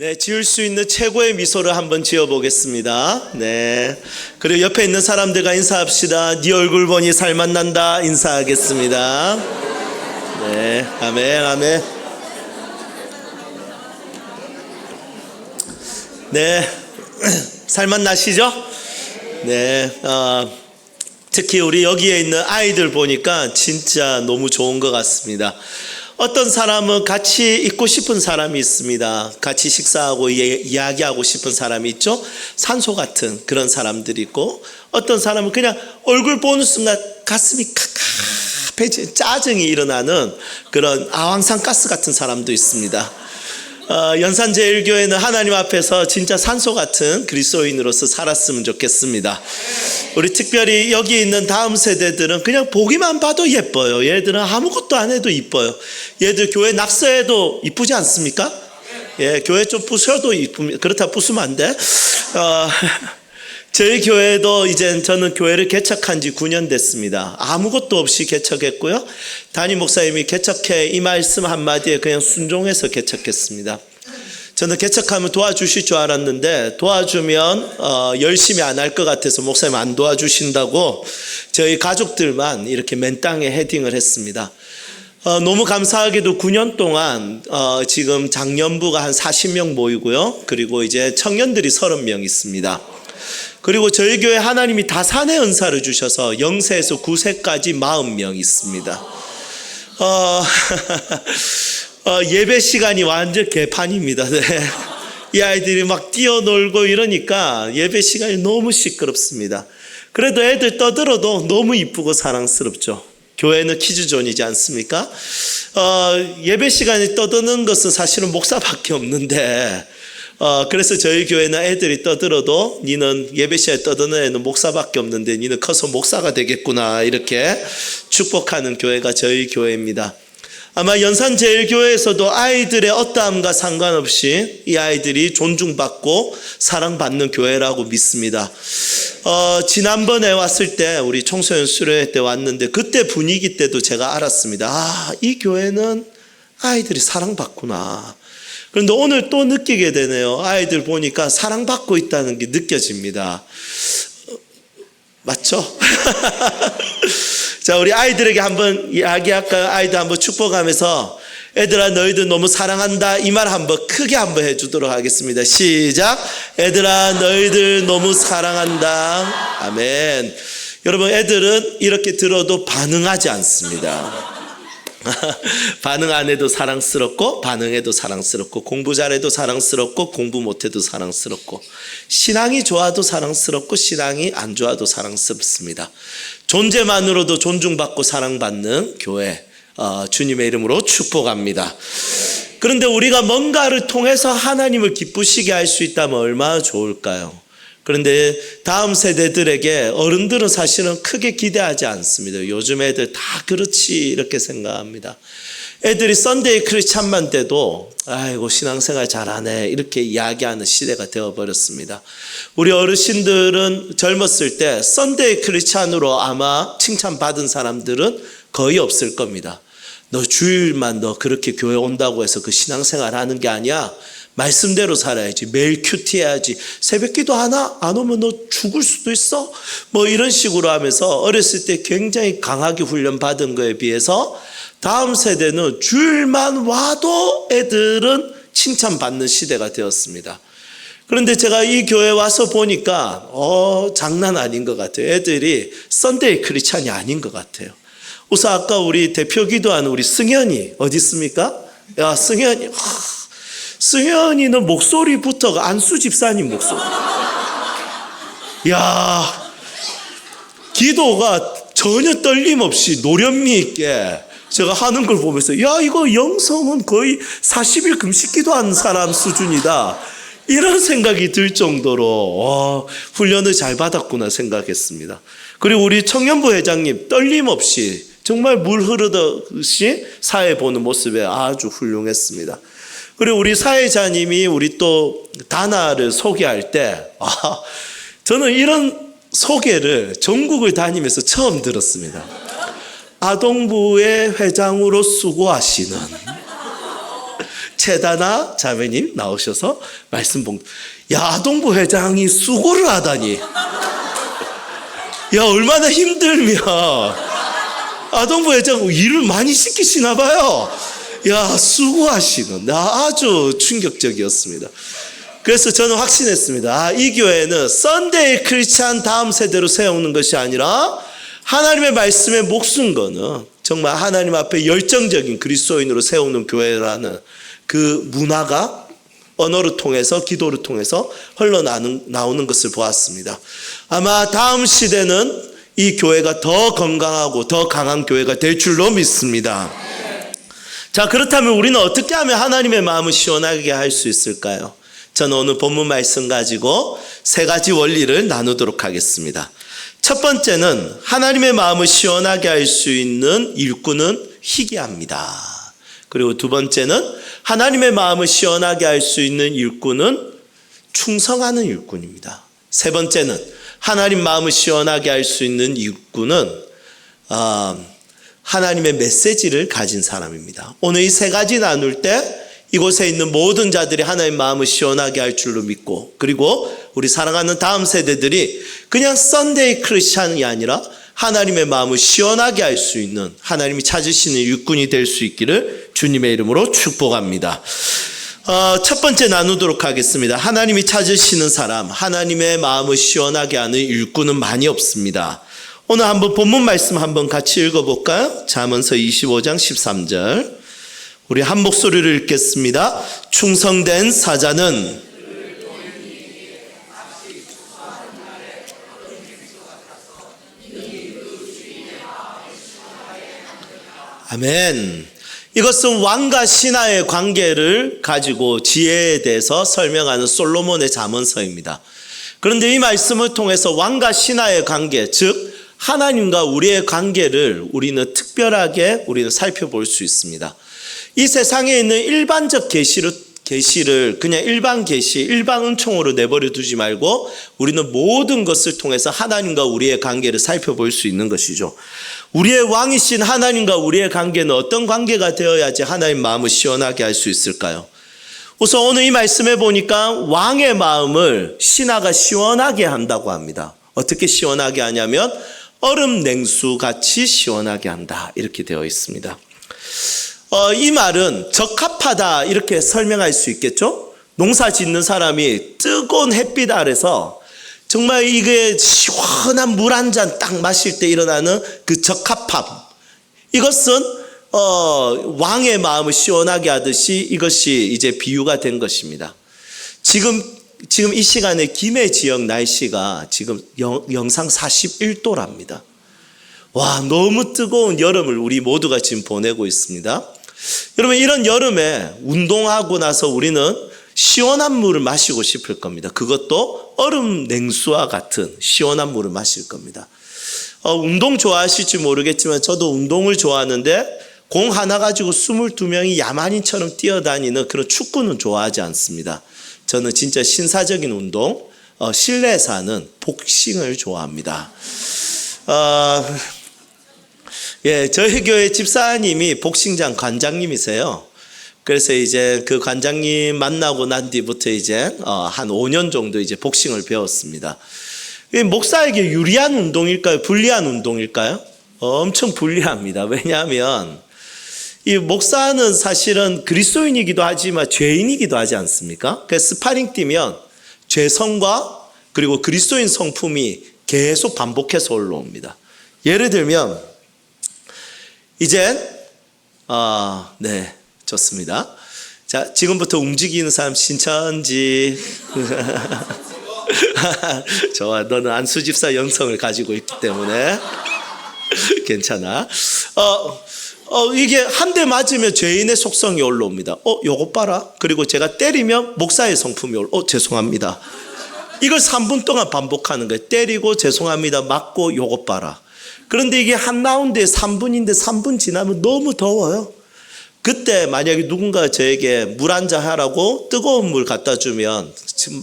네, 지을 수 있는 최고의 미소를 한번 지어보겠습니다. 네. 그리고 옆에 있는 사람들과 인사합시다. 네 얼굴 보니 살맛 난다. 인사하겠습니다. 네, 아멘, 아멘. 네, 살맛 나시죠? 네, 특히 우리 여기에 있는 아이들 보니까 진짜 너무 좋은 것 같습니다. 어떤 사람은 같이 있고 싶은 사람이 있습니다. 같이 식사하고 이야기하고 싶은 사람이 있죠. 산소 같은 그런 사람들이 있고, 어떤 사람은 그냥 얼굴 보는 순간 가슴이 깝깝해지 짜증이 일어나는 그런 아황산가스 같은 사람도 있습니다. 연산제일교회는 하나님 앞에서 진짜 산소 같은 그리스도인으로서 살았으면 좋겠습니다. 우리 특별히 여기 있는 다음 세대들은 그냥 보기만 봐도 예뻐요. 얘들은 아무것도 안 해도 이뻐요. 얘들 교회 낙서해도 이쁘지 않습니까? 예, 교회 좀 부숴도 이쁩니다. 그렇다 부수면 안 돼. 저희 교회도 이제 저는 교회를 개척한 지 9년 됐습니다. 아무것도 없이 개척했고요. 담임 목사님이 개척해 이 말씀 한마디에 그냥 순종해서 개척했습니다. 저는 개척하면 도와주실 줄 알았는데 도와주면 열심히 안 할 것 같아서 목사님 안 도와주신다고 저희 가족들만 이렇게 맨 땅에 헤딩을 했습니다. 너무 감사하게도 9년 동안 지금 장년부가 한 40명 모이고요. 그리고 이제 청년들이 30명 있습니다. 그리고 저희 교회 하나님이 다산의 은사를 주셔서 0세에서 9세까지 40명 있습니다. 예배 시간이 완전 개판입니다. 네. 이 아이들이 막 뛰어놀고 이러니까 예배 시간이 너무 시끄럽습니다. 그래도 애들 떠들어도 너무 이쁘고 사랑스럽죠. 교회는 키즈존이지 않습니까? 예배 시간에 떠드는 것은 사실은 목사밖에 없는데, 그래서 저희 교회는 애들이 떠들어도 니는 예배 시간에 떠드는 애는 목사밖에 없는데 니는 커서 목사가 되겠구나, 이렇게 축복하는 교회가 저희 교회입니다. 아마 연산제일교회에서도 아이들의 어떠함과 상관없이 이 아이들이 존중받고 사랑받는 교회라고 믿습니다. 지난번에 왔을 때 우리 청소년 수련회 때 왔는데 그때 분위기 때도 제가 알았습니다. 이 교회는 아이들이 사랑받구나. 그런데 오늘 또 느끼게 되네요. 아이들 보니까 사랑받고 있다는 게 느껴집니다. 맞죠? 자, 우리 아이들에게 한번 이야기할까요? 아이들 한번 축복하면서 애들아 너희들 너무 사랑한다, 이 말 한번 크게 한번 해주도록 하겠습니다. 시작. 애들아 너희들 너무 사랑한다. 아멘. 여러분, 애들은 이렇게 들어도 반응하지 않습니다. 반응 안 해도 사랑스럽고 반응해도 사랑스럽고 공부 잘해도 사랑스럽고 공부 못해도 사랑스럽고 신앙이 좋아도 사랑스럽고 신앙이 안 좋아도 사랑스럽습니다. 존재만으로도 존중받고 사랑받는 교회, 주님의 이름으로 축복합니다. 그런데 우리가 뭔가를 통해서 하나님을 기쁘시게 할 수 있다면 얼마나 좋을까요? 그런데 다음 세대들에게 어른들은 사실은 크게 기대하지 않습니다. 요즘 애들 다 그렇지 이렇게 생각합니다. 애들이 썬데이 크리스찬만 돼도 아이고 신앙생활 잘하네 이렇게 이야기하는 시대가 되어버렸습니다. 우리 어르신들은 젊었을 때 썬데이 크리스찬으로 아마 칭찬받은 사람들은 거의 없을 겁니다. 너 주일만 너 그렇게 교회 온다고 해서 그 신앙생활 하는 게 아니야. 말씀대로 살아야지. 매일 큐티해야지. 새벽기도 하나? 안 오면 너 죽을 수도 있어? 뭐 이런 식으로 하면서 어렸을 때 굉장히 강하게 훈련받은 거에 비해서 다음 세대는 주일만 와도 애들은 칭찬받는 시대가 되었습니다. 그런데 제가 이 교회 와서 보니까 장난 아닌 것 같아요. 애들이 썬데이 크리스찬이 아닌 것 같아요. 우선 아까 우리 대표 기도하는 우리 승현이 어디 있습니까? 야, 승현이는 목소리부터가 안수 집사님 목소리. 야, 기도가 전혀 떨림 없이 노련미 있게 제가 하는 걸 보면서 야, 이거 영성은 거의 40일 금식 기도하는 사람 수준이다. 이런 생각이 들 정도로 훈련을 잘 받았구나 생각했습니다. 그리고 우리 청년부 회장님 떨림 없이 정말 물 흐르듯이 사회 보는 모습에 아주 훌륭했습니다. 그리고 우리 사회자님이 우리 또 다나를 소개할 때 저는 이런 소개를 전국을 다니면서 처음 들었습니다. 아동부의 회장으로 수고하시는 최다나 자매님 나오셔서 말씀 봉. 야, 아동부 회장이 수고를 하다니. 야, 얼마나 힘들면 아동부 회장 일을 많이 시키시나 봐요. 야, 수고하시는. 아주 충격적이었습니다. 그래서 저는 확신했습니다. 이 교회는 썬데이 크리스찬 다음 세대로 세우는 것이 아니라 하나님의 말씀에 목숨 거는 정말 하나님 앞에 열정적인 그리스도인으로 세우는 교회라는 그 문화가 언어를 통해서 기도를 통해서 흘러나오는 것을 보았습니다. 아마 다음 시대는 이 교회가 더 건강하고 더 강한 교회가 될 줄로 믿습니다. 자, 그렇다면 우리는 어떻게 하면 하나님의 마음을 시원하게 할 수 있을까요? 저는 오늘 본문 말씀 가지고 세 가지 원리를 나누도록 하겠습니다. 첫 번째는 하나님의 마음을 시원하게 할 수 있는 일꾼은 희귀합니다. 그리고 두 번째는 하나님의 마음을 시원하게 할 수 있는 일꾼은 충성하는 일꾼입니다. 세 번째는 하나님 마음을 시원하게 할 수 있는 일꾼은 하나님의 메시지를 가진 사람입니다. 오늘 이 세 가지 나눌 때 이곳에 있는 모든 자들이 하나님 마음을 시원하게 할 줄로 믿고, 그리고 우리 사랑하는 다음 세대들이 그냥 썬데이 크리스찬이 아니라 하나님의 마음을 시원하게 할 수 있는 하나님이 찾으시는 일꾼이 될 수 있기를 주님의 이름으로 축복합니다. 첫 번째 나누도록 하겠습니다. 하나님이 찾으시는 사람, 하나님의 마음을 시원하게 하는 일꾼은 많이 없습니다. 오늘 한번 본문 말씀 한번 같이 읽어볼까요? 잠언서 25장 13절. 우리 한 목소리를 읽겠습니다. 충성된 사자는 아멘. 이것은 왕과 신하의 관계를 가지고 지혜에 대해서 설명하는 솔로몬의 잠언서입니다. 그런데 이 말씀을 통해서 왕과 신하의 관계, 즉 하나님과 우리의 관계를 우리는 특별하게 살펴볼 수 있습니다. 이 세상에 있는 일반적 계시를 그냥 일반 계시, 일반 은총으로 내버려 두지 말고 우리는 모든 것을 통해서 하나님과 우리의 관계를 살펴볼 수 있는 것이죠. 우리의 왕이신 하나님과 우리의 관계는 어떤 관계가 되어야지 하나님 마음을 시원하게 할 수 있을까요? 우선 오늘 이 말씀에 보니까 왕의 마음을 신하가 시원하게 한다고 합니다. 어떻게 시원하게 하냐면 얼음 냉수 같이 시원하게 한다, 이렇게 되어 있습니다. 이 말은 적합하다 이렇게 설명할 수 있겠죠? 농사 짓는 사람이 뜨거운 햇빛 아래서 정말 이게 시원한 물 한 잔 딱 마실 때 일어나는 그 적합함, 이것은 왕의 마음을 시원하게 하듯이 이것이 이제 비유가 된 것입니다. 지금 이 시간에 김해 지역 날씨가 지금 영상 41도랍니다. 와, 너무 뜨거운 여름을 우리 모두가 지금 보내고 있습니다. 여러분, 이런 여름에 운동하고 나서 우리는 시원한 물을 마시고 싶을 겁니다. 그것도 얼음 냉수와 같은 시원한 물을 마실 겁니다. 운동 좋아하실지 모르겠지만 저도 운동을 좋아하는데 공 하나 가지고 22명이 야만인처럼 뛰어다니는 그런 축구는 좋아하지 않습니다. 저는 진짜 신사적인 운동, 실내에서 하는 복싱을 좋아합니다. 예, 저희 교회 집사님이 복싱장 관장님이세요. 그래서 이제 그 관장님 만나고 난 뒤부터 이제 한 5년 정도 이제 복싱을 배웠습니다. 목사에게 유리한 운동일까요? 불리한 운동일까요? 엄청 불리합니다. 왜냐하면 이 목사는 사실은 그리스도인이기도 하지만 죄인이기도 하지 않습니까? 그래서 스파링 뛰면 죄성과 그리고 그리스도인 성품이 계속 반복해서 올라옵니다. 예를 들면 이제 네, 좋습니다. 자, 지금부터 움직이는 사람 신천지. 좋아, 너는 안수집사 영성을 가지고 있기 때문에 괜찮아. 이게 한 대 맞으면 죄인의 속성이 올라옵니다. 요거 봐라. 그리고 제가 때리면 목사의 성품이 죄송합니다. 이걸 3분 동안 반복하는 거예요. 때리고 죄송합니다. 맞고 요거 봐라. 그런데 이게 한 라운드에 3분인데 3분 지나면 너무 더워요. 그때 만약에 누군가 저에게 물 한 잔 하라고 뜨거운 물 갖다 주면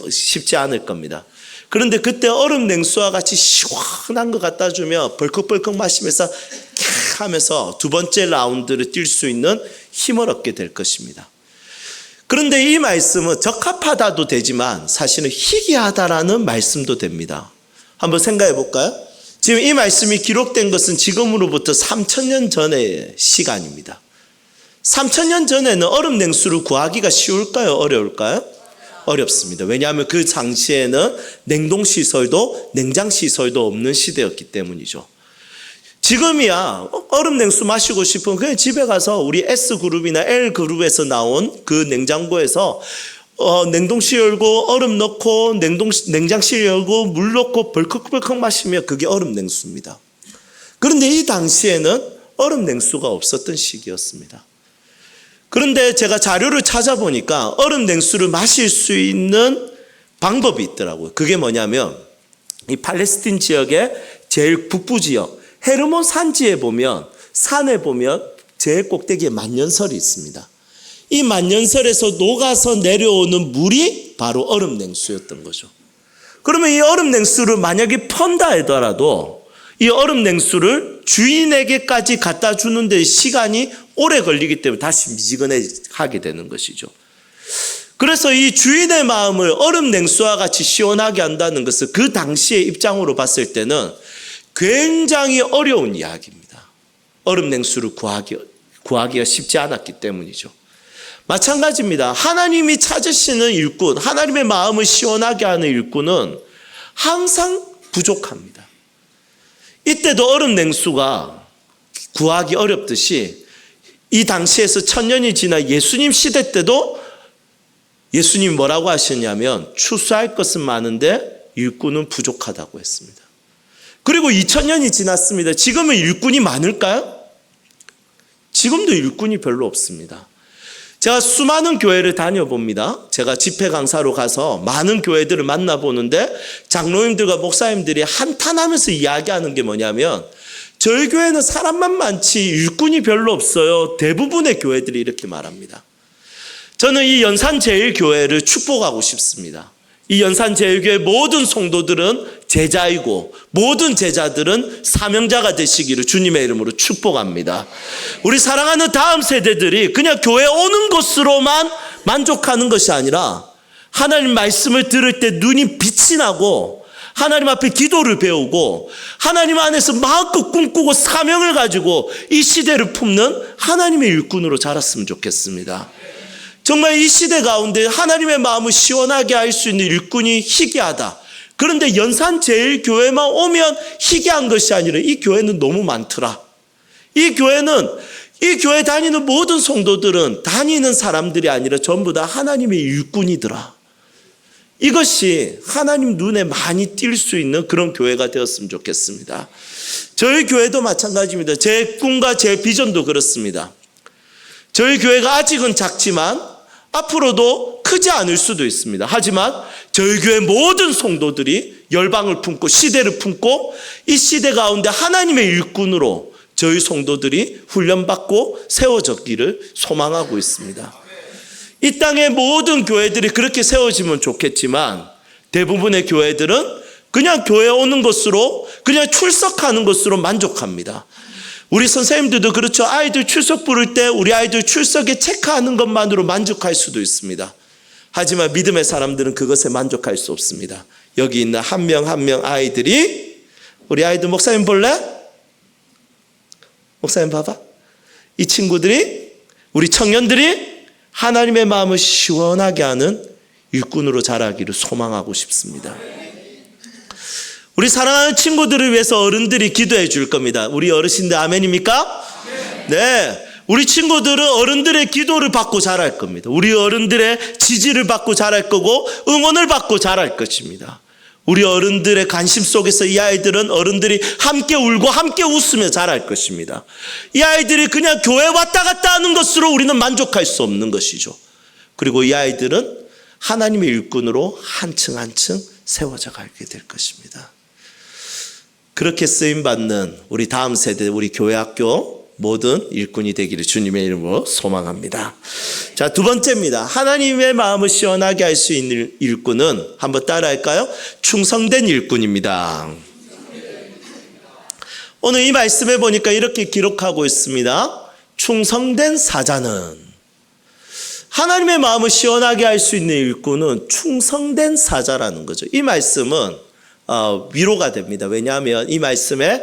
쉽지 않을 겁니다. 그런데 그때 얼음 냉수와 같이 시원한 거 갖다 주면 벌컥벌컥 마시면서 하면서 두 번째 라운드를 뛸 수 있는 힘을 얻게 될 것입니다. 그런데 이 말씀은 적합하다도 되지만 사실은 희귀하다라는 말씀도 됩니다. 한번 생각해 볼까요? 지금 이 말씀이 기록된 것은 지금으로부터 3000년 전의 시간입니다. 3000년 전에는 얼음 냉수를 구하기가 쉬울까요? 어려울까요? 어렵습니다. 왜냐하면 그 당시에는 냉동시설도 냉장시설도 없는 시대였기 때문이죠. 지금이야 얼음 냉수 마시고 싶으면 그냥 집에 가서 우리 S그룹이나 L그룹에서 나온 그 냉장고에서 냉동실 열고 얼음 넣고 냉장실 열고 물 넣고 벌컥벌컥 마시면 그게 얼음 냉수입니다. 그런데 이 당시에는 얼음 냉수가 없었던 시기였습니다. 그런데 제가 자료를 찾아보니까 얼음 냉수를 마실 수 있는 방법이 있더라고요. 그게 뭐냐면 이 팔레스틴 지역의 제일 북부 지역 헤르몬 산지에 보면 산에 보면 제일 꼭대기에 만년설이 있습니다. 이 만년설에서 녹아서 내려오는 물이 바로 얼음 냉수였던 거죠. 그러면 이 얼음 냉수를 만약에 펀다 하더라도 이 얼음 냉수를 주인에게까지 갖다 주는 데 시간이 오래 걸리기 때문에 다시 미지근하게 되는 것이죠. 그래서 이 주인의 마음을 얼음 냉수와 같이 시원하게 한다는 것은 그 당시의 입장으로 봤을 때는 굉장히 어려운 이야기입니다. 얼음 냉수를 구하기가 쉽지 않았기 때문이죠. 마찬가지입니다. 하나님이 찾으시는 일꾼, 하나님의 마음을 시원하게 하는 일꾼은 항상 부족합니다. 이때도 얼음 냉수가 구하기 어렵듯이 이 당시에서 1000년이 지나 예수님 시대 때도 예수님이 뭐라고 하셨냐면 추수할 것은 많은데 일꾼은 부족하다고 했습니다. 그리고 2000년이 지났습니다. 지금은 일꾼이 많을까요? 지금도 일꾼이 별로 없습니다. 제가 수많은 교회를 다녀봅니다. 제가 집회 강사로 가서 많은 교회들을 만나보는데 장로님들과 목사님들이 한탄하면서 이야기하는 게 뭐냐면 저희 교회는 사람만 많지 일꾼이 별로 없어요. 대부분의 교회들이 이렇게 말합니다. 저는 이 연산제일교회를 축복하고 싶습니다. 이 연산제일교회 모든 성도들은 제자이고 모든 제자들은 사명자가 되시기를 주님의 이름으로 축복합니다. 우리 사랑하는 다음 세대들이 그냥 교회 오는 것으로만 만족하는 것이 아니라 하나님 말씀을 들을 때 눈이 빛이 나고 하나님 앞에 기도를 배우고 하나님 안에서 마음껏 꿈꾸고 사명을 가지고 이 시대를 품는 하나님의 일꾼으로 자랐으면 좋겠습니다. 정말 이 시대 가운데 하나님의 마음을 시원하게 할 수 있는 일꾼이 희귀하다. 그런데 연산제일교회만 오면 희귀한 것이 아니라 이 교회는 너무 많더라. 이 교회 다니는 모든 성도들은 다니는 사람들이 아니라 전부 다 하나님의 일꾼이더라. 이것이 하나님 눈에 많이 띌 수 있는 그런 교회가 되었으면 좋겠습니다. 저희 교회도 마찬가지입니다. 제 꿈과 제 비전도 그렇습니다. 저희 교회가 아직은 작지만 앞으로도 크지 않을 수도 있습니다. 하지만 저희 교회 모든 성도들이 열방을 품고 시대를 품고 이 시대 가운데 하나님의 일꾼으로 저희 성도들이 훈련받고 세워졌기를 소망하고 있습니다. 이 땅의 모든 교회들이 그렇게 세워지면 좋겠지만 대부분의 교회들은 그냥 교회 오는 것으로 그냥 출석하는 것으로 만족합니다. 우리 선생님들도 그렇죠. 아이들 출석 부를 때 우리 아이들 출석에 체크하는 것만으로 만족할 수도 있습니다. 하지만 믿음의 사람들은 그것에 만족할 수 없습니다. 여기 있는 한 명 한 명 아이들이 우리 아이들 목사님 볼래? 목사님 봐봐. 이 친구들이 우리 청년들이 하나님의 마음을 시원하게 하는 일꾼으로 자라기를 소망하고 싶습니다. 우리 사랑하는 친구들을 위해서 어른들이 기도해 줄 겁니다. 우리 어르신들 아멘입니까? 네. 우리 친구들은 어른들의 기도를 받고 자랄 겁니다. 우리 어른들의 지지를 받고 자랄 거고 응원을 받고 자랄 것입니다. 우리 어른들의 관심 속에서 이 아이들은 어른들이 함께 울고 함께 웃으며 자랄 것입니다. 이 아이들이 그냥 교회 왔다 갔다 하는 것으로 우리는 만족할 수 없는 것이죠. 그리고 이 아이들은 하나님의 일꾼으로 한층 한층 세워져 가게 될 것입니다. 그렇게 쓰임받는 우리 다음 세대, 우리 교회 학교 모든 일꾼이 되기를 주님의 이름으로 소망합니다. 자, 두 번째입니다. 하나님의 마음을 시원하게 할 수 있는 일꾼은 한번 따라 할까요? 충성된 일꾼입니다. 오늘 이 말씀에 보니까 이렇게 기록하고 있습니다. 충성된 사자는 하나님의 마음을 시원하게 할 수 있는 일꾼은 충성된 사자라는 거죠. 이 말씀은 위로가 됩니다. 왜냐하면 이 말씀에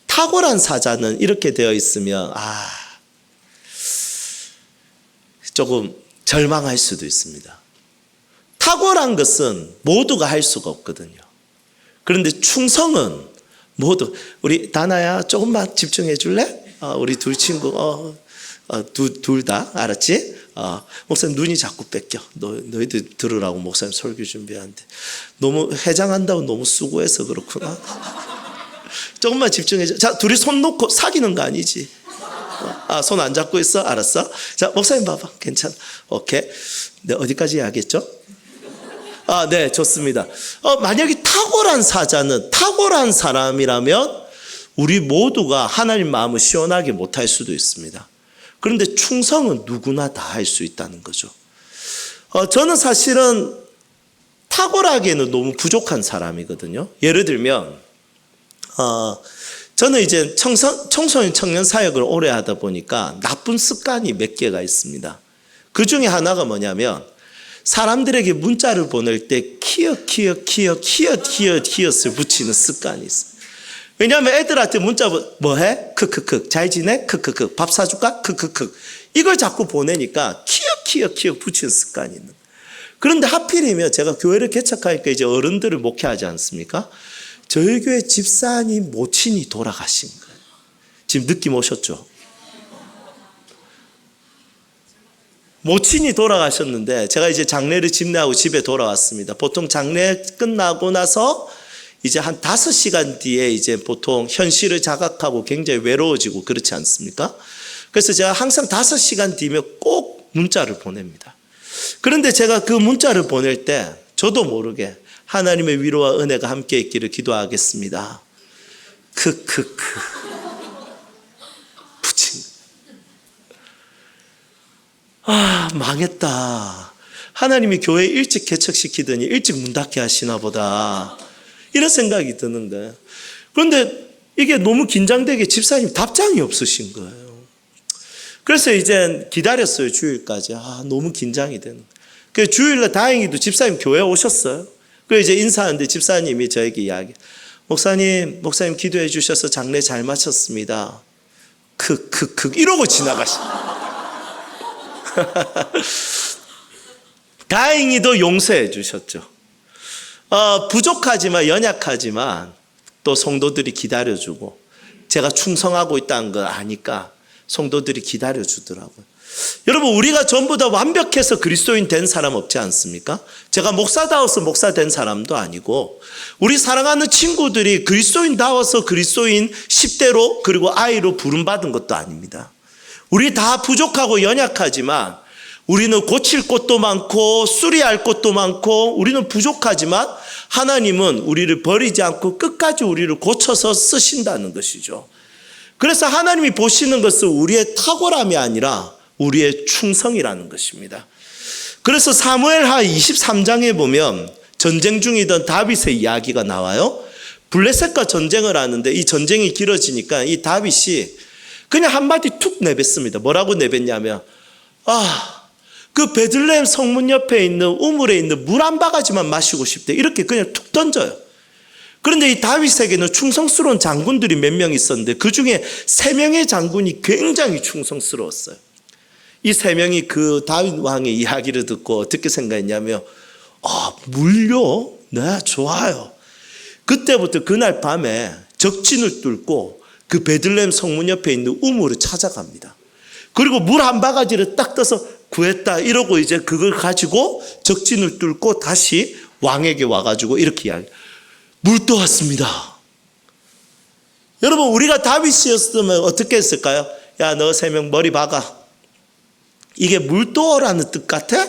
탁월한 사자는 이렇게 되어 있으면 조금 절망할 수도 있습니다. 탁월한 것은 모두가 할 수가 없거든요. 그런데 충성은 모두, 우리 다나야 조금만 집중해 줄래? 우리 둘 친구 둘 다 알았지? 목사님 눈이 자꾸 뺏겨. 너희들 들으라고 목사님 설교 준비하는데 너무 해장한다고 너무 수고해서 그렇구나. 조금만 집중해 줘. 자, 둘이 손 놓고 사귀는 거 아니지? 손 안 잡고 있어? 알았어? 자, 목사님 봐봐. 괜찮아. 오케이. 네, 어디까지 해야겠죠? 네, 좋습니다. 만약에 탁월한 사자는, 탁월한 사람이라면 우리 모두가 하나님 마음을 시원하게 못할 수도 있습니다. 그런데 충성은 누구나 다 할 수 있다는 거죠. 저는 사실은 탁월하게는 너무 부족한 사람이거든요. 예를 들면, 저는 이제 청소년 청년 사역을 오래 하다 보니까 나쁜 습관이 몇 개가 있습니다. 그 중에 하나가 뭐냐면, 사람들에게 문자를 보낼 때 키읔을 붙이는 습관이 있어요. 왜냐하면 애들한테 문자 뭐해? 크크크. 잘 지내? 크크크. 밥 사줄까? 크크크. 이걸 자꾸 보내니까 키읔 붙이는 습관이 있는. 그런데 하필이면 제가 교회를 개척하니까 이제 어른들을 목회하지 않습니까? 저희 교회 집사님 모친이 돌아가신 거예요. 지금 느낌 오셨죠? 모친이 돌아가셨는데 제가 이제 장례를 집례하고 집에 돌아왔습니다. 보통 장례 끝나고 나서 이제 한 5시간 뒤에 이제 보통 현실을 자각하고 굉장히 외로워지고 그렇지 않습니까? 그래서 제가 항상 5시간 뒤면 꼭 문자를 보냅니다. 그런데 제가 그 문자를 보낼 때 저도 모르게 하나님의 위로와 은혜가 함께 있기를 기도하겠습니다. 크크크. 붙인. 망했다. 하나님이 교회 일찍 개척시키더니 일찍 문 닫게 하시나 보다. 이런 생각이 드는 거예요. 그런데 이게 너무 긴장되게 집사님 답장이 없으신 거예요. 그래서 이제 기다렸어요. 주일까지. 너무 긴장이 되는 거예요. 그래서 주일날 다행히도 집사님 교회 오셨어요. 그래서 이제 인사하는데 집사님이 저에게 이야기. 목사님 기도해 주셔서 장례 잘 마쳤습니다. 크크크 이러고 지나가시죠. 다행히도 용서해 주셨죠. 부족하지만 연약하지만 또 성도들이 기다려주고 제가 충성하고 있다는 걸 아니까 성도들이 기다려주더라고요. 여러분 우리가 전부 다 완벽해서 그리스도인 된 사람 없지 않습니까? 제가 목사다워서 목사 된 사람도 아니고 우리 사랑하는 친구들이 그리스도인다워서 그리스도인 10대로 그리고 아이로 부름받은 것도 아닙니다. 우리 다 부족하고 연약하지만 우리는 고칠 것도 많고 수리할 것도 많고 우리는 부족하지만 하나님은 우리를 버리지 않고 끝까지 우리를 고쳐서 쓰신다는 것이죠. 그래서 하나님이 보시는 것은 우리의 탁월함이 아니라 우리의 충성이라는 것입니다. 그래서 사무엘하 23장에 보면 전쟁 중이던 다윗의 이야기가 나와요. 블레셋과 전쟁을 하는데 이 전쟁이 길어지니까 이 다윗이 그냥 한마디 툭 내뱉습니다. 뭐라고 내뱉냐면 그 베들레헴 성문 옆에 있는 우물에 있는 물 한 바가지만 마시고 싶대. 이렇게 그냥 툭 던져요. 그런데 이 다윗에게는 충성스러운 장군들이 몇 명 있었는데 그 중에 3명의 장군이 굉장히 충성스러웠어요. 이 3명이 그 다윗 왕의 이야기를 듣고 어떻게 생각했냐면 물요? 네, 좋아요. 그때부터 그날 밤에 적진을 뚫고 그 베들레헴 성문 옆에 있는 우물을 찾아갑니다. 그리고 물 한 바가지를 딱 떠서 구했다 이러고 이제 그걸 가지고 적진을 뚫고 다시 왕에게 와가지고 이렇게 이야기해요. 물 떠왔습니다. 여러분 우리가 다윗이었으면 어떻게 했을까요? 야, 너 3명 머리 박아. 이게 물 떠오라는 뜻 같아?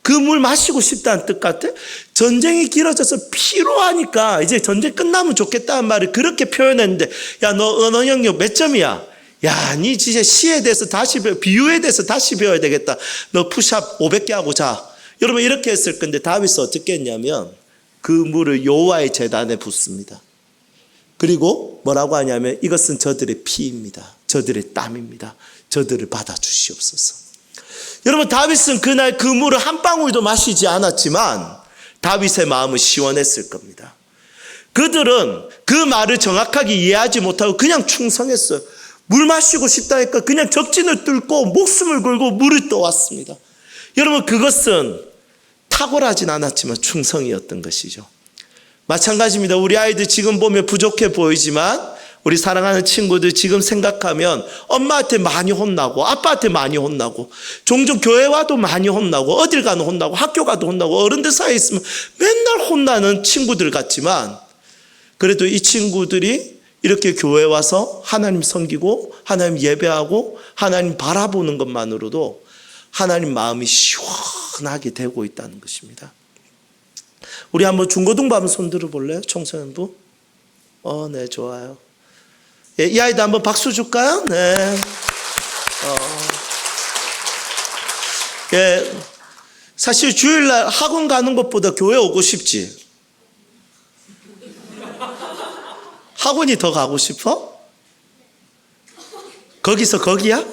그 물 마시고 싶다는 뜻 같아? 전쟁이 길어져서 피로하니까 이제 전쟁 끝나면 좋겠다는 말을 그렇게 표현했는데 야, 너 언어 영역 몇 점이야? 야, 니 진짜 시에 대해서 다시 비유에 대해서 다시 배워야 되겠다. 너 푸시업 500개 하고 자. 여러분 이렇게 했을 건데 다윗은 어떻게 했냐면 그 물을 여호와의 제단에 붓습니다. 그리고 뭐라고 하냐면 이것은 저들의 피입니다. 저들의 땀입니다. 저들을 받아주시옵소서. 여러분, 다윗은 그날 그 물을 한 방울도 마시지 않았지만 다윗의 마음은 시원했을 겁니다. 그들은 그 말을 정확하게 이해하지 못하고 그냥 충성했어요. 물 마시고 싶다니까 그냥 적진을 뚫고 목숨을 걸고 물을 떠왔습니다. 여러분, 그것은 탁월하진 않았지만 충성이었던 것이죠. 마찬가지입니다. 우리 아이들 지금 보면 부족해 보이지만 우리 사랑하는 친구들 지금 생각하면 엄마한테 많이 혼나고 아빠한테 많이 혼나고 종종 교회 와도 많이 혼나고 어딜 가도 혼나고 학교 가도 혼나고 어른들 사이에 있으면 맨날 혼나는 친구들 같지만 그래도 이 친구들이 이렇게 교회 와서 하나님 섬기고 하나님 예배하고 하나님 바라보는 것만으로도 하나님 마음이 시원하게 되고 있다는 것입니다. 우리 한번 중고등부 한번 손 들어볼래요? 청소년부? 네, 좋아요. 예, 이 아이도 한번 박수 줄까요? 네. 예, 사실 주일날 학원 가는 것보다 교회 오고 싶지. 학원이 더 가고 싶어? 거기서 거기야?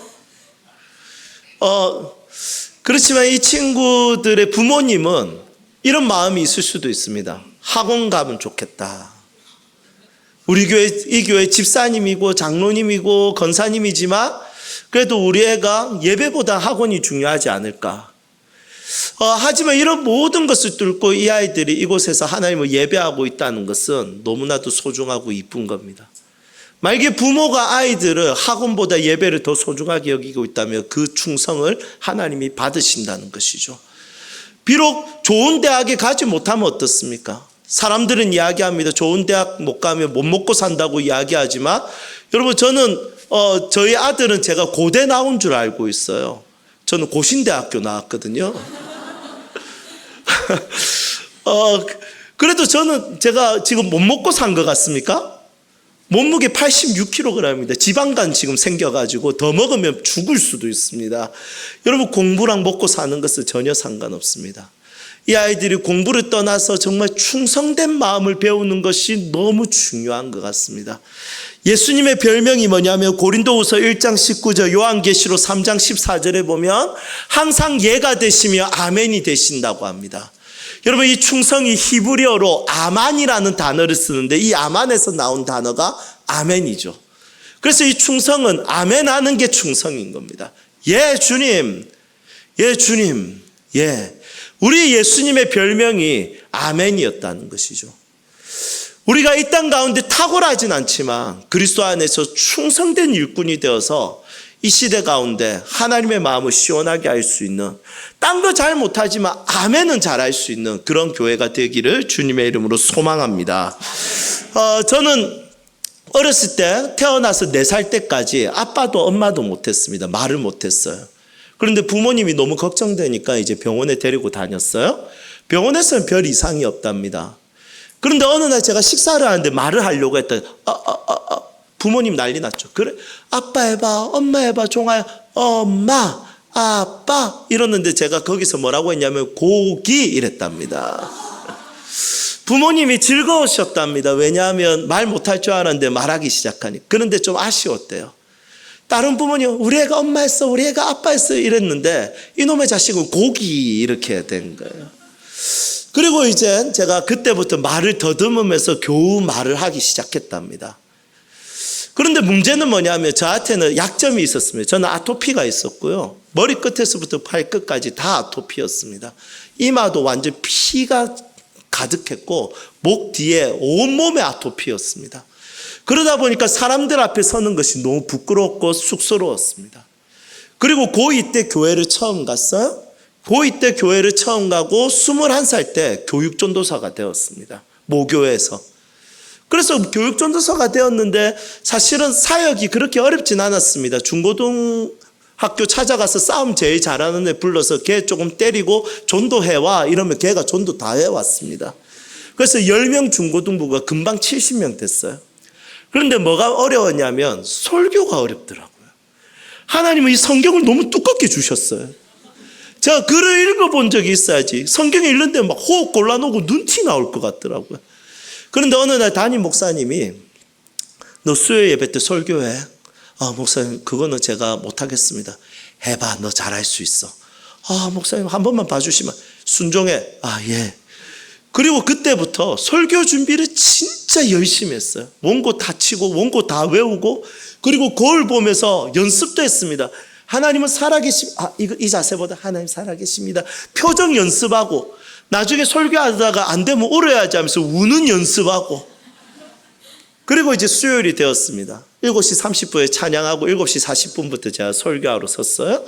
그렇지만 이 친구들의 부모님은 이런 마음이 있을 수도 있습니다. 학원 가면 좋겠다. 우리 교회, 이 교회 집사님이고 장로님이고 권사님이지만 그래도 우리 애가 예배보다 학원이 중요하지 않을까. 하지만 이런 모든 것을 뚫고 이 아이들이 이곳에서 하나님을 예배하고 있다는 것은 너무나도 소중하고 이쁜 겁니다. 만약에 부모가 아이들을 학원보다 예배를 더 소중하게 여기고 있다면 그 충성을 하나님이 받으신다는 것이죠. 비록 좋은 대학에 가지 못하면 어떻습니까? 사람들은 이야기합니다. 좋은 대학 못 가면 못 먹고 산다고 이야기하지만 여러분, 저는 저희 아들은 제가 고대 나온 줄 알고 있어요. 저는 고신대학교 나왔거든요. 그래도 제가 지금 못 먹고 산 것 같습니까? 몸무게 86kg입니다. 지방간 지금 생겨가지고 더 먹으면 죽을 수도 있습니다. 여러분, 공부랑 먹고 사는 것은 전혀 상관없습니다. 이 아이들이 공부를 떠나서 정말 충성된 마음을 배우는 것이 너무 중요한 것 같습니다. 예수님의 별명이 뭐냐면 고린도후서 1장 19절, 요한계시록 3장 14절에 보면 항상 예가 되시며 아멘이 되신다고 합니다. 여러분, 이 충성이 히브리어로 아만이라는 단어를 쓰는데 이 아만에서 나온 단어가 아멘이죠. 그래서 이 충성은 아멘하는 게 충성인 겁니다. 예, 주님. 예, 주님. 예. 우리 예수님의 별명이 아멘이었다는 것이죠. 우리가 이 땅 가운데 탁월하진 않지만 그리스도 안에서 충성된 일꾼이 되어서 이 시대 가운데 하나님의 마음을 시원하게 할 수 있는, 딴 거 잘 못하지만 아멘은 잘할 수 있는 그런 교회가 되기를 주님의 이름으로 소망합니다. 저는 어렸을 때 태어나서 4살 때까지 아빠도 엄마도 못했습니다. 말을 못했어요. 그런데 부모님이 너무 걱정되니까 이제 병원에 데리고 다녔어요. 병원에서는 별 이상이 없답니다. 그런데 어느 날 제가 식사를 하는데 말을 하려고 했더니 부모님 난리 났죠. 그래, 아빠 해봐, 엄마 해봐, 종아야, 엄마, 아빠 이러는데 제가 거기서 뭐라고 했냐면 고기 이랬답니다. 부모님이 즐거우셨답니다. 왜냐하면 말 못할 줄 알았는데 말하기 시작하니. 그런데 좀 아쉬웠대요. 다른 부모님 우리 애가 엄마 했어, 우리 애가 아빠 했어 이랬는데 이놈의 자식은 고기 이렇게 된 거예요. 그리고 이제 제가 그때부터 말을 더듬으면서 겨우 말을 하기 시작했답니다. 그런데 문제는 뭐냐면 저한테는 약점이 있었습니다. 저는 아토피가 있었고요. 머리끝에서부터 발끝까지 다 아토피였습니다. 이마도 완전 피가 가득했고 목 뒤에 온몸에 아토피였습니다. 그러다 보니까 사람들 앞에 서는 것이 너무 부끄럽고 쑥스러웠습니다. 그리고 고2 때 교회를 처음 갔어요. 고2 때 교회를 처음 가고 21살 때 교육전도사가 되었습니다. 모교에서. 그래서 교육전도사가 되었는데 사실은 사역이 그렇게 어렵진 않았습니다. 중고등학교 찾아가서 싸움 제일 잘하는 애 불러서 걔 조금 때리고 전도해와 이러면 걔가 전도 다 해왔습니다. 그래서 10명 중고등부가 금방 70명 됐어요. 그런데 뭐가 어려웠냐면 설교가 어렵더라고요. 하나님은 이 성경을 너무 두껍게 주셨어요. 제가 글을 읽어본 적이 있어야지. 성경 읽는데 막 호흡 곤란하고 눈티 나올 것 같더라고요. 그런데 어느 날 담임 목사님이 너 수요 예배 때 설교해. 목사님 그거는 제가 못하겠습니다. 해봐, 너 잘할 수 있어. 목사님 한 번만 봐주시면 순종해. 예. 그리고 그때부터 설교 준비를 진짜 열심히 했어요. 원고 다 치고 원고 다 외우고 그리고 거울 보면서 연습도 했습니다. 하나님은 살아계십, 이 자세보다 하나님 살아계십니다. 표정 연습하고 나중에 설교하다가 안 되면 울어야지 하면서 우는 연습하고 그리고 이제 수요일이 되었습니다. 7시 30분에 찬양하고 7시 40분부터 제가 설교하러 섰어요.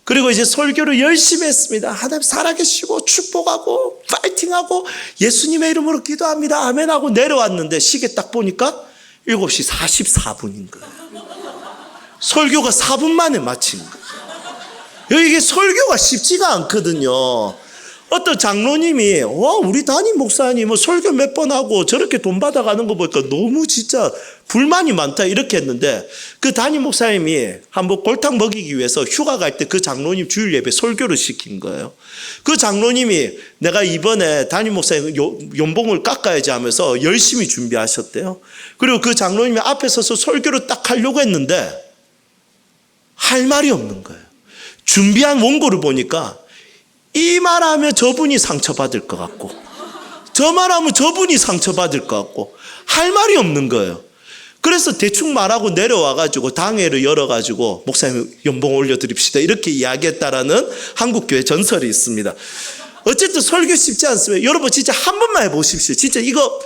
그리고 이제 설교를 열심히 했습니다. 하나님 살아계시고 축복하고 파이팅하고 예수님의 이름으로 기도합니다. 아멘하고 내려왔는데 시계 딱 보니까 7시 44분인 거예요. 설교가 4분 만에 마친 거예요. 이게 설교가 쉽지가 않거든요. 어떤 장로님이 우리 담임 목사님 설교 몇 번 하고 저렇게 돈 받아가는 거 보니까 너무 진짜 불만이 많다 이렇게 했는데 그 담임 목사님이 한번 골탕 먹이기 위해서 휴가 갈 때 그 장로님 주일 예배 설교를 시킨 거예요. 그 장로님이 내가 이번에 담임 목사님 연봉을 깎아야지 하면서 열심히 준비하셨대요. 그리고 그 장로님이 앞에 서서 설교를 딱 하려고 했는데 할 말이 없는 거예요. 준비한 원고를 보니까 이 말하면 저분이 상처받을 것 같고 저 말하면 저분이 상처받을 것 같고 할 말이 없는 거예요. 그래서 대충 말하고 내려와가지고 당회를 열어가지고 목사님 연봉 올려드립시다 이렇게 이야기했다라는 한국교회 전설이 있습니다. 어쨌든 설교 쉽지 않습니다. 여러분 진짜 한 번만 해보십시오. 진짜 이거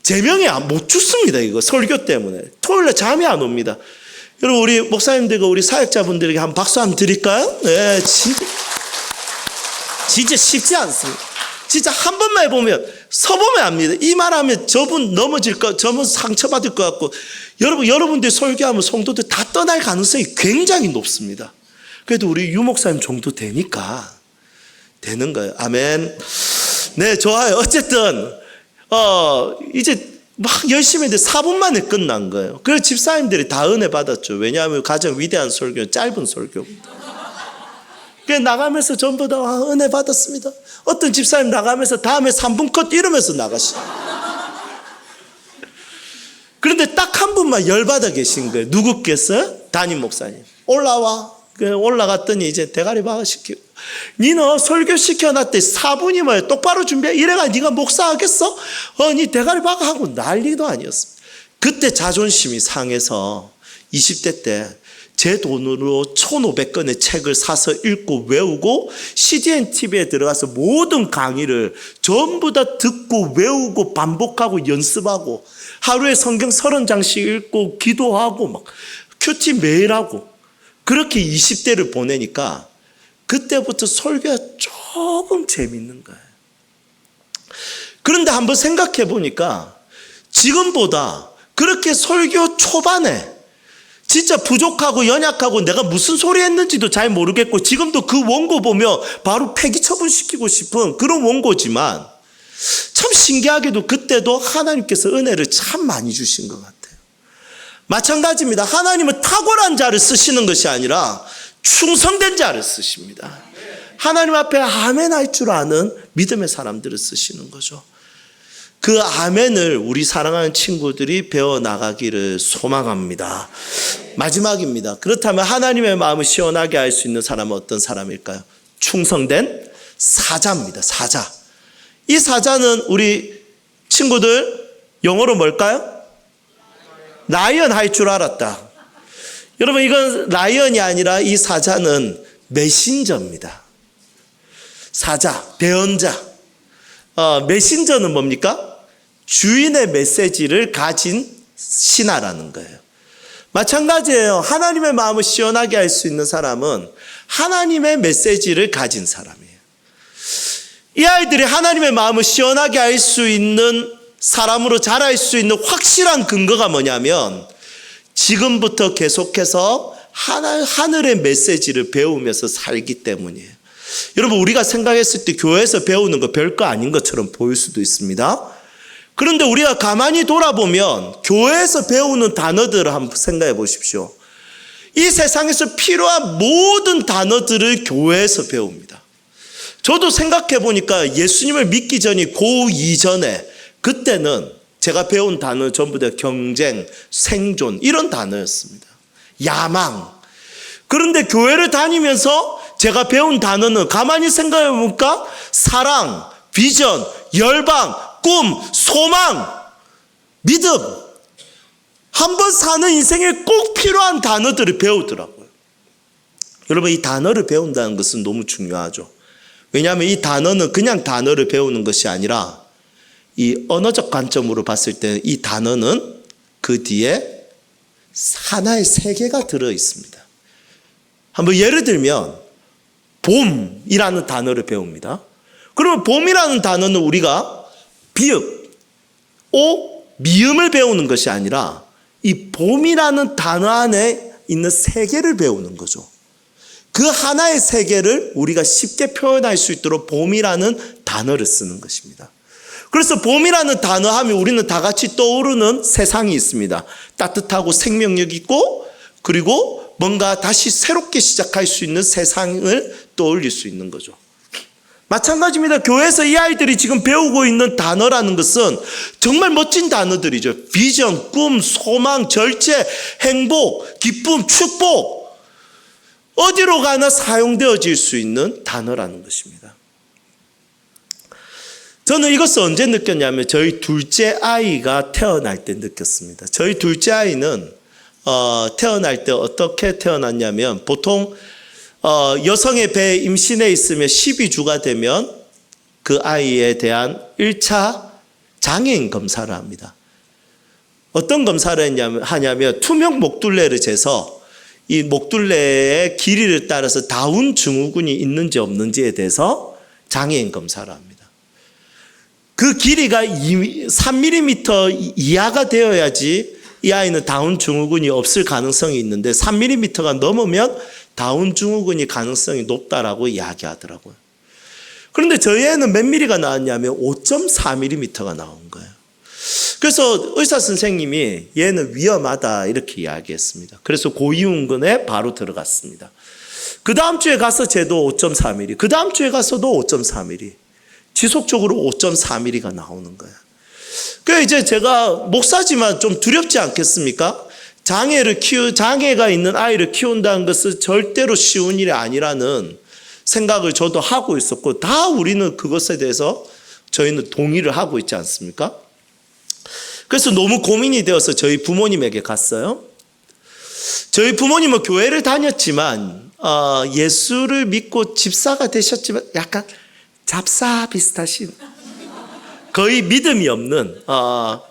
제명이 못 죽습니다. 이거 설교 때문에 토요일에 잠이 안 옵니다. 여러분 우리 목사님들과 우리 사역자분들에게 한 박수 한번 드릴까요? 네, 진짜 쉽지 않습니다. 진짜 한 번만 해보면 서보면 압니다. 이 말하면 저분 넘어질 것, 저분 상처받을 것 같고 여러분들 설교하면 성도들 다 떠날 가능성이 굉장히 높습니다. 그래도 우리 유 목사님 정도 되니까 되는 거예요. 아멘. 네, 좋아요. 어쨌든 이제 막 열심히 했는데 4분 만에 끝난 거예요. 그래서 집사님들이 다 은혜 받았죠. 왜냐하면 가장 위대한 설교는 짧은 설교입니다. 그래서 나가면서 전부 다 은혜 받았습니다. 어떤 집사님 나가면서 다음에 3분 컷 이러면서 나가시죠. 그런데 딱 한 분만 열받아 계신 거예요. 누구겠어요? 담임 목사님. 올라와. 올라갔더니 이제 대가리 박아시키고 니는 설교 시켜놨대 4분이 뭐야 똑바로 준비해 이래가 네가 목사하겠어? 니 대가리 박아 하고 난리도 아니었습니다. 그때 자존심이 상해서 20대 때 제 돈으로 1,500권의 책을 사서 읽고 외우고 CGN TV에 들어가서 모든 강의를 전부 다 듣고 외우고 반복하고 연습하고 하루에 성경 30장씩 읽고 기도하고 막 큐티 매일 하고 그렇게 20대를 보내니까 그때부터 설교가 조금 재밌는 거예요. 그런데 한번 생각해 보니까 지금보다 그렇게 설교 초반에 진짜 부족하고 연약하고 내가 무슨 소리 했는지도 잘 모르겠고 지금도 그 원고 보면 바로 폐기 처분시키고 싶은 그런 원고지만 참 신기하게도 그때도 하나님께서 은혜를 참 많이 주신 것 같아요. 마찬가지입니다. 하나님은 탁월한 자를 쓰시는 것이 아니라 충성된 자를 쓰십니다. 하나님 앞에 아멘 할 줄 아는 믿음의 사람들을 쓰시는 거죠. 그 아멘을 우리 사랑하는 친구들이 배워나가기를 소망합니다. 마지막입니다. 그렇다면 하나님의 마음을 시원하게 할 수 있는 사람은 어떤 사람일까요? 충성된 사자입니다. 사자. 이 사자는 우리 친구들 영어로 뭘까요? 라이언 할 줄 알았다. 여러분 이건 라이언이 아니라 이 사자는 메신저입니다. 사자, 배언자. 메신저는 뭡니까? 주인의 메시지를 가진 신하라는 거예요. 마찬가지예요. 하나님의 마음을 시원하게 할 수 있는 사람은 하나님의 메시지를 가진 사람이에요. 이 아이들이 하나님의 마음을 시원하게 할 수 있는 사람으로 자랄 수 있는 확실한 근거가 뭐냐면 지금부터 계속해서 하늘의 메시지를 배우면서 살기 때문이에요. 여러분 우리가 생각했을 때 교회에서 배우는 거 별거 아닌 것처럼 보일 수도 있습니다. 그런데 우리가 가만히 돌아보면 교회에서 배우는 단어들을 한번 생각해 보십시오. 이 세상에서 필요한 모든 단어들을 교회에서 배웁니다. 저도 생각해 보니까 예수님을 믿기 전이 그 이전에 그때는 제가 배운 단어 전부 다 경쟁, 생존 이런 단어였습니다. 야망. 그런데 교회를 다니면서 제가 배운 단어는 가만히 생각해 보니까 사랑, 비전, 열방, 꿈, 소망, 믿음. 한번 사는 인생에 꼭 필요한 단어들을 배우더라고요. 여러분, 이 단어를 배운다는 것은 너무 중요하죠. 왜냐하면 이 단어는 그냥 단어를 배우는 것이 아니라 이 언어적 관점으로 봤을 때는 이 단어는 그 뒤에 하나의 세계가 들어 있습니다. 한번 예를 들면 봄이라는 단어를 배웁니다. 그러면 봄이라는 단어는 우리가 비읍, 오, 미음을 배우는 것이 아니라 이 봄이라는 단어 안에 있는 세계를 배우는 거죠. 그 하나의 세계를 우리가 쉽게 표현할 수 있도록 봄이라는 단어를 쓰는 것입니다. 그래서 봄이라는 단어 하면 우리는 다 같이 떠오르는 세상이 있습니다. 따뜻하고 생명력 있고, 그리고 뭔가 다시 새롭게 시작할 수 있는 세상을 떠올릴 수 있는 거죠. 마찬가지입니다. 교회에서 이 아이들이 지금 배우고 있는 단어라는 것은 정말 멋진 단어들이죠. 비전, 꿈, 소망, 절제, 행복, 기쁨, 축복. 어디로 가나 사용되어질 수 있는 단어라는 것입니다. 저는 이것을 언제 느꼈냐면 저희 둘째 아이가 태어날 때 느꼈습니다. 저희 둘째 아이는 태어날 때 어떻게 태어났냐면 보통 여성의 배에 임신해 있으면 12주가 되면 그 아이에 대한 1차 장애인 검사를 합니다. 어떤 검사를 하냐면 투명 목둘레를 재서 이 목둘레의 길이를 따라서 다운 증후군이 있는지 없는지에 대해서 장애인 검사를 합니다. 그 길이가 3mm 이하가 되어야지 이 아이는 다운 증후군이 없을 가능성이 있는데 3mm가 넘으면 다운 증후군이 가능성이 높다라고 이야기하더라고요. 그런데 저희 애는 몇 mm가 나왔냐면 5.4mm가 나온 거예요. 그래서 의사 선생님이 얘는 위험하다 이렇게 이야기했습니다. 그래서 고위험군에 바로 들어갔습니다. 그 다음 주에 가서 쟤도 5.4mm, 그 다음 주에 가서도 5.4mm, 지속적으로 5.4mm가 나오는 거예요. 그래서 이제 제가 목사지만 좀 두렵지 않겠습니까? 장애가 있는 아이를 키운다는 것은 절대로 쉬운 일이 아니라는 생각을 저도 하고 있었고, 다 우리는 그것에 대해서 저희는 동의를 하고 있지 않습니까? 그래서 너무 고민이 되어서 저희 부모님에게 갔어요. 저희 부모님은 교회를 다녔지만 예수를 믿고 집사가 되셨지만 약간 잡사 비슷하신, 거의 믿음이 없는,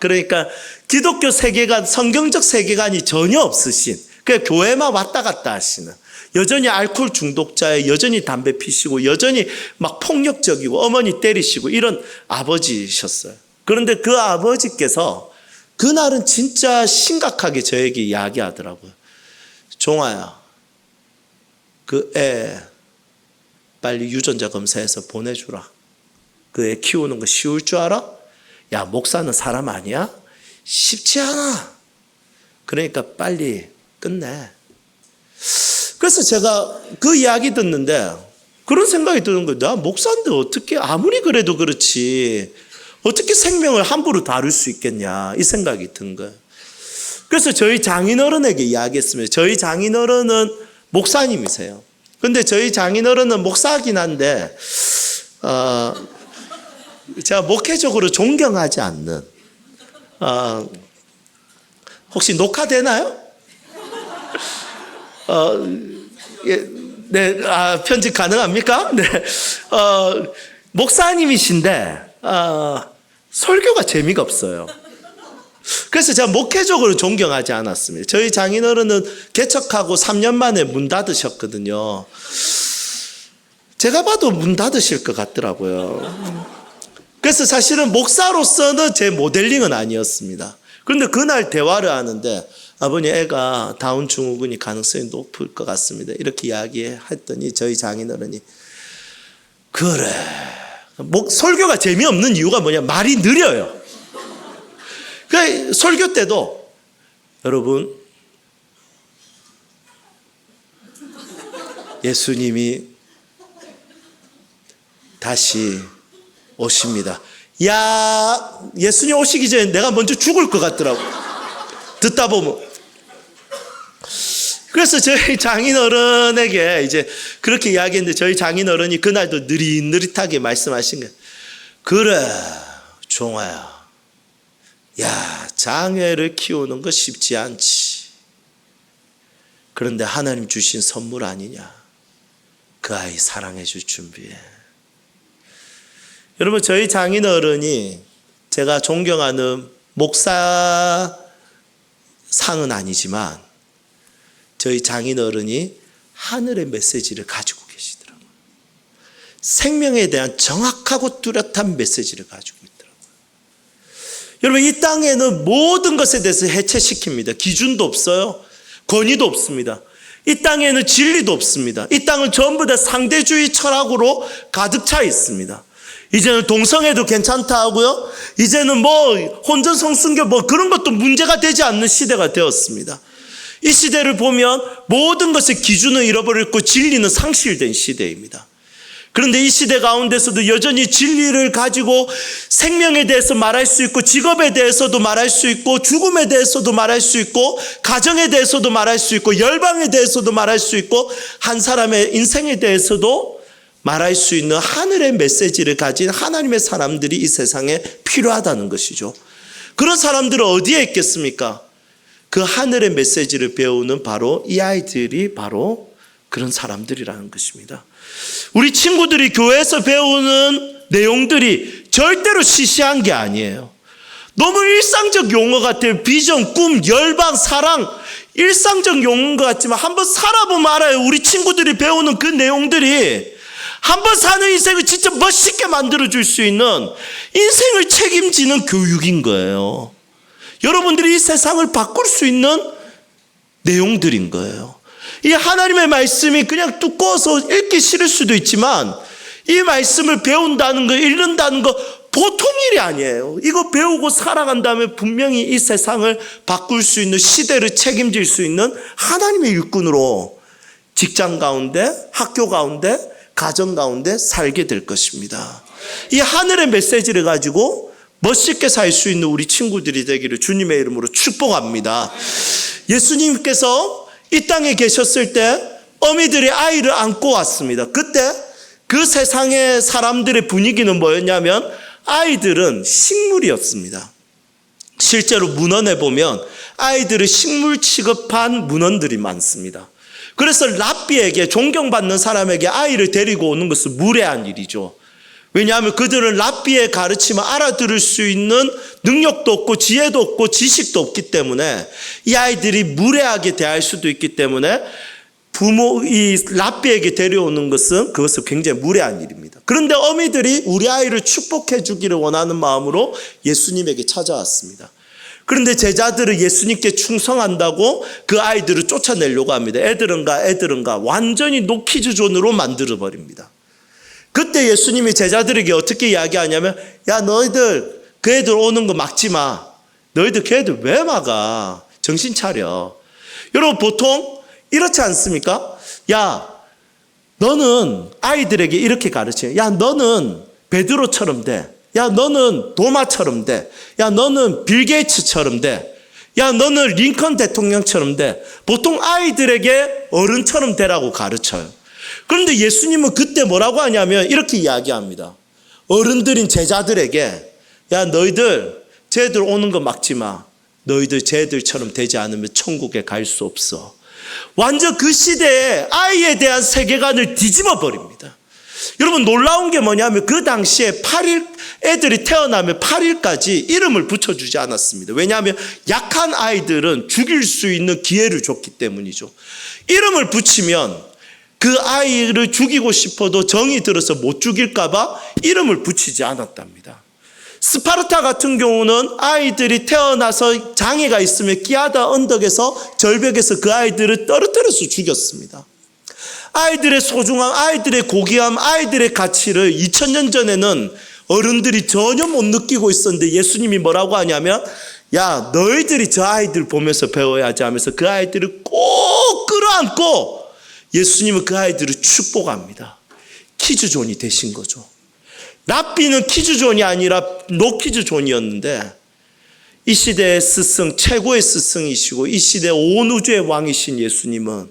그러니까 기독교 세계관, 성경적 세계관이 전혀 없으신, 그냥 교회만 왔다 갔다 하시는, 여전히 알코올 중독자에 여전히 담배 피시고 여전히 막 폭력적이고 어머니 때리시고 이런 아버지셨어요. 그런데 그 아버지께서 그날은 진짜 심각하게 저에게 이야기하더라고요. 종아야, 그 애 빨리 유전자 검사해서 보내주라. 그 애 키우는 거 쉬울 줄 알아? 야, 목사는 사람 아니야? 쉽지 않아. 그러니까 빨리 끝내. 그래서 제가 그 이야기 듣는데 그런 생각이 드는 거예요. 나 목사인데 어떻게 아무리 그래도 그렇지 어떻게 생명을 함부로 다룰 수 있겠냐, 이 생각이 든 거예요. 그래서 저희 장인어른에게 이야기했습니다. 저희 장인어른은 목사님이세요. 근데 저희 장인어른은 목사긴 한데 제가 목회적으로 존경하지 않는, 혹시 녹화되나요? 네, 편집 가능합니까? 네, 목사님이신데 설교가 재미가 없어요. 그래서 제가 목회적으로 존경하지 않았습니다. 저희 장인어른은 개척하고 3년 만에 문 닫으셨거든요. 제가 봐도 문 닫으실 것 같더라고요. 그래서 사실은 목사로서는 제 모델링은 아니었습니다. 그런데 그날 대화를 하는데 아버님, 애가 다운 증후군이 가능성이 높을 것 같습니다. 이렇게 이야기했더니 저희 장인어른이 그래. 설교가 재미없는 이유가 뭐냐? 말이 느려요. 그러니까 설교 때도 여러분, 예수님이 다시 오십니다. 야, 예수님 오시기 전에 내가 먼저 죽을 것 같더라고. 듣다 보면. 그래서 저희 장인어른에게 이제 그렇게 이야기했는데 저희 장인어른이 그날도 느릿느릿하게 말씀하신 거예요. 그래, 종아야. 야, 장애를 키우는 거 쉽지 않지. 그런데 하나님 주신 선물 아니냐. 그 아이 사랑해 줄 준비해. 여러분, 저희 장인어른이 제가 존경하는 목사 상은 아니지만 저희 장인어른이 하늘의 메시지를 가지고 계시더라고요. 생명에 대한 정확하고 뚜렷한 메시지를 가지고 있더라고요. 여러분, 이 땅에는 모든 것에 대해서 해체시킵니다. 기준도 없어요. 권위도 없습니다. 이 땅에는 진리도 없습니다. 이 땅은 전부 다 상대주의 철학으로 가득 차 있습니다. 이제는 동성애도 괜찮다 하고요. 이제는 뭐 혼전성승교 뭐 그런 것도 문제가 되지 않는 시대가 되었습니다. 이 시대를 보면 모든 것의 기준을 잃어버렸고 진리는 상실된 시대입니다. 그런데 이 시대 가운데서도 여전히 진리를 가지고 생명에 대해서 말할 수 있고 직업에 대해서도 말할 수 있고 죽음에 대해서도 말할 수 있고 가정에 대해서도 말할 수 있고 열방에 대해서도 말할 수 있고 한 사람의 인생에 대해서도 말할 수 있는 하늘의 메시지를 가진 하나님의 사람들이 이 세상에 필요하다는 것이죠. 그런 사람들은 어디에 있겠습니까? 그 하늘의 메시지를 배우는 바로 이 아이들이 바로 그런 사람들이라는 것입니다. 우리 친구들이 교회에서 배우는 내용들이 절대로 시시한 게 아니에요. 너무 일상적 용어 같아요. 비전, 꿈, 열방, 사랑, 일상적 용어인 것 같지만 한번 살아보면 알아요. 우리 친구들이 배우는 그 내용들이 한번 사는 인생을 진짜 멋있게 만들어줄 수 있는 인생을 책임지는 교육인 거예요. 여러분들이 이 세상을 바꿀 수 있는 내용들인 거예요. 이 하나님의 말씀이 그냥 두꺼워서 읽기 싫을 수도 있지만 이 말씀을 배운다는 거, 읽는다는 거 보통 일이 아니에요. 이거 배우고 살아간다면 분명히 이 세상을 바꿀 수 있는, 시대를 책임질 수 있는 하나님의 일꾼으로 직장 가운데, 학교 가운데, 가정 가운데 살게 될 것입니다. 이 하늘의 메시지를 가지고 멋있게 살 수 있는 우리 친구들이 되기를 주님의 이름으로 축복합니다. 예수님께서 이 땅에 계셨을 때 어미들이 아이를 안고 왔습니다. 그때 그 세상의 사람들의 분위기는 뭐였냐면 아이들은 식물이었습니다. 실제로 문헌에 보면 아이들을 식물 취급한 문헌들이 많습니다. 그래서 랍비에게, 존경받는 사람에게 아이를 데리고 오는 것은 무례한 일이죠. 왜냐하면 그들은 랍비의 가르침을 알아들을 수 있는 능력도 없고 지혜도 없고 지식도 없기 때문에 이 아이들이 무례하게 대할 수도 있기 때문에 이 랍비에게 데려오는 것은 그것은 굉장히 무례한 일입니다. 그런데 어미들이 우리 아이를 축복해 주기를 원하는 마음으로 예수님에게 찾아왔습니다. 그런데 제자들은 예수님께 충성한다고 그 아이들을 쫓아내려고 합니다. 애들은 가 완전히 노키즈존으로 만들어버립니다. 그때 예수님이 제자들에게 어떻게 이야기하냐면, 야, 너희들 그 애들 오는 거 막지 마. 너희들 그 애들 왜 막아? 정신 차려. 여러분, 보통 이렇지 않습니까? 야, 너는 아이들에게 이렇게 가르쳐요. 야, 너는 베드로처럼 돼. 야, 너는 도마처럼 돼. 야, 너는 빌 게이츠처럼 돼. 야, 너는 링컨 대통령처럼 돼. 보통 아이들에게 어른처럼 되라고 가르쳐요. 그런데 예수님은 그때 뭐라고 하냐면 이렇게 이야기합니다. 어른들인 제자들에게, 야, 너희들 쟤들 오는 거 막지 마. 너희들 쟤들처럼 되지 않으면 천국에 갈 수 없어. 완전 그 시대에 아이에 대한 세계관을 뒤집어 버립니다. 여러분, 놀라운 게 뭐냐면 그 당시에 8일, 애들이 태어나면 8일까지 이름을 붙여주지 않았습니다. 왜냐하면 약한 아이들은 죽일 수 있는 기회를 줬기 때문이죠. 이름을 붙이면 그 아이를 죽이고 싶어도 정이 들어서 못 죽일까 봐 이름을 붙이지 않았답니다. 스파르타 같은 경우는 아이들이 태어나서 장애가 있으면 끼아다 언덕에서 절벽에서 그 아이들을 떨어뜨려서 죽였습니다. 아이들의 소중함, 아이들의 고귀함, 아이들의 가치를 2000년 전에는 어른들이 전혀 못 느끼고 있었는데 예수님이 뭐라고 하냐면, 야, 너희들이 저 아이들 보면서 배워야지 하면서 그 아이들을 꼭 끌어안고 예수님은 그 아이들을 축복합니다. 키즈존이 되신 거죠. 랍비는 키즈존이 아니라 노키즈존이었는데 이 시대의 스승, 최고의 스승이시고 이 시대 온 우주의 왕이신 예수님은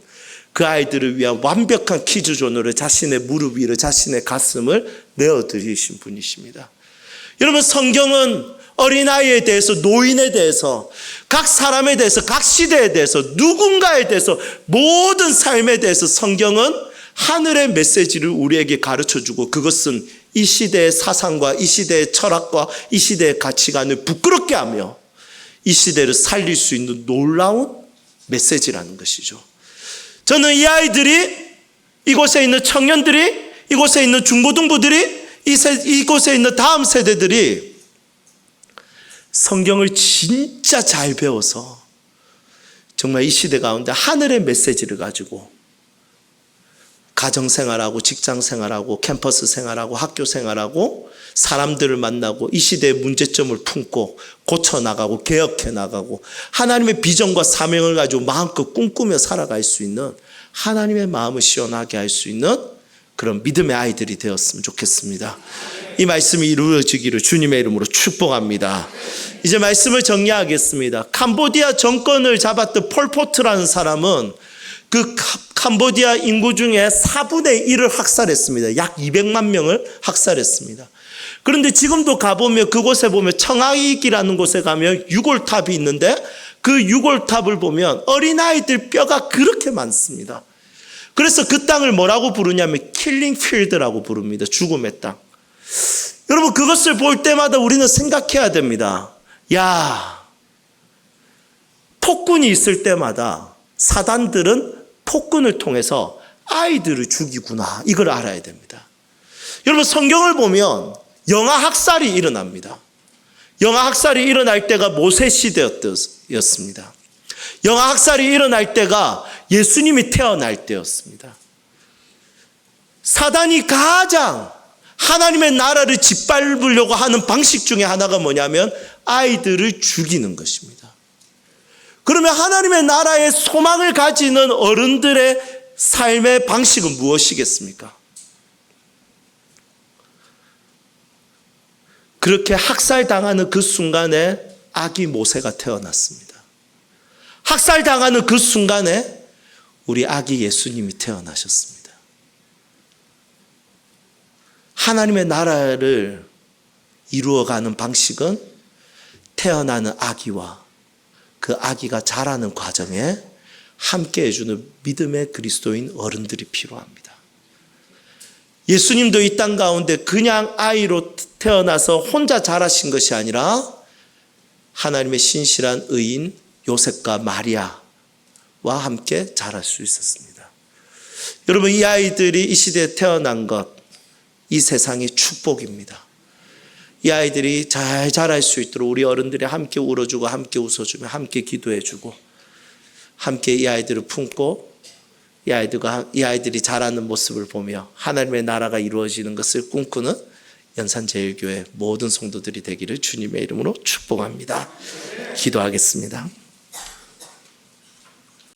그 아이들을 위한 완벽한 키즈존으로 자신의 무릎 위로 자신의 가슴을 내어드리신 분이십니다. 여러분, 성경은 어린아이에 대해서, 노인에 대해서, 각 사람에 대해서, 각 시대에 대해서, 누군가에 대해서, 모든 삶에 대해서 성경은 하늘의 메시지를 우리에게 가르쳐주고, 그것은 이 시대의 사상과 이 시대의 철학과 이 시대의 가치관을 부끄럽게 하며 이 시대를 살릴 수 있는 놀라운 메시지라는 것이죠. 저는 이 아이들이, 이곳에 있는 청년들이, 이곳에 있는 중고등부들이, 이곳에 있는 다음 세대들이 성경을 진짜 잘 배워서 정말 이 시대 가운데 하늘의 메시지를 가지고 가정생활하고 직장생활하고 캠퍼스 생활하고 학교 생활하고 사람들을 만나고 이 시대의 문제점을 품고 고쳐나가고 개혁해나가고 하나님의 비전과 사명을 가지고 마음껏 꿈꾸며 살아갈 수 있는, 하나님의 마음을 시원하게 할 수 있는 그런 믿음의 아이들이 되었으면 좋겠습니다. 이 말씀이 이루어지기를 주님의 이름으로 축복합니다. 이제 말씀을 정리하겠습니다. 캄보디아 정권을 잡았던 폴포트라는 사람은 그 캄보디아 인구 중에 4분의 1을 학살했습니다. 약 200만 명을 학살했습니다. 그런데 지금도 가보면 그곳에 보면 청하익이라는 곳에 가면 유골탑이 있는데 그 유골탑을 보면 어린아이들 뼈가 그렇게 많습니다. 그래서 그 땅을 뭐라고 부르냐면 킬링 필드라고 부릅니다. 죽음의 땅. 여러분, 그것을 볼 때마다 우리는 생각해야 됩니다. 야, 폭군이 있을 때마다 사단들은 폭군을 통해서 아이들을 죽이구나, 이걸 알아야 됩니다. 여러분, 성경을 보면 영아 학살이 일어납니다. 영아 학살이 일어날 때가 모세 시대였습니다. 영아 학살이 일어날 때가 예수님이 태어날 때였습니다. 사단이 가장 하나님의 나라를 짓밟으려고 하는 방식 중에 하나가 뭐냐면 아이들을 죽이는 것입니다. 그러면 하나님의 나라의 소망을 가지는 어른들의 삶의 방식은 무엇이겠습니까? 그렇게 학살당하는 그 순간에 아기 모세가 태어났습니다. 학살당하는 그 순간에 우리 아기 예수님이 태어나셨습니다. 하나님의 나라를 이루어가는 방식은 태어나는 아기와 그 아기가 자라는 과정에 함께 해주는 믿음의 그리스도인 어른들이 필요합니다. 예수님도 이 땅 가운데 그냥 아이로 태어나서 혼자 자라신 것이 아니라 하나님의 신실한 의인 요셉과 마리아와 함께 자랄 수 있었습니다. 여러분, 이 아이들이 이 시대에 태어난 것, 이 세상의 축복입니다. 이 아이들이 잘 자랄 수 있도록 우리 어른들이 함께 울어주고 함께 웃어주며 함께 기도해주고 함께 이 아이들을 품고 이 아이들이 자라는 모습을 보며 하나님의 나라가 이루어지는 것을 꿈꾸는 연산제일교회 모든 성도들이 되기를 주님의 이름으로 축복합니다. 기도하겠습니다.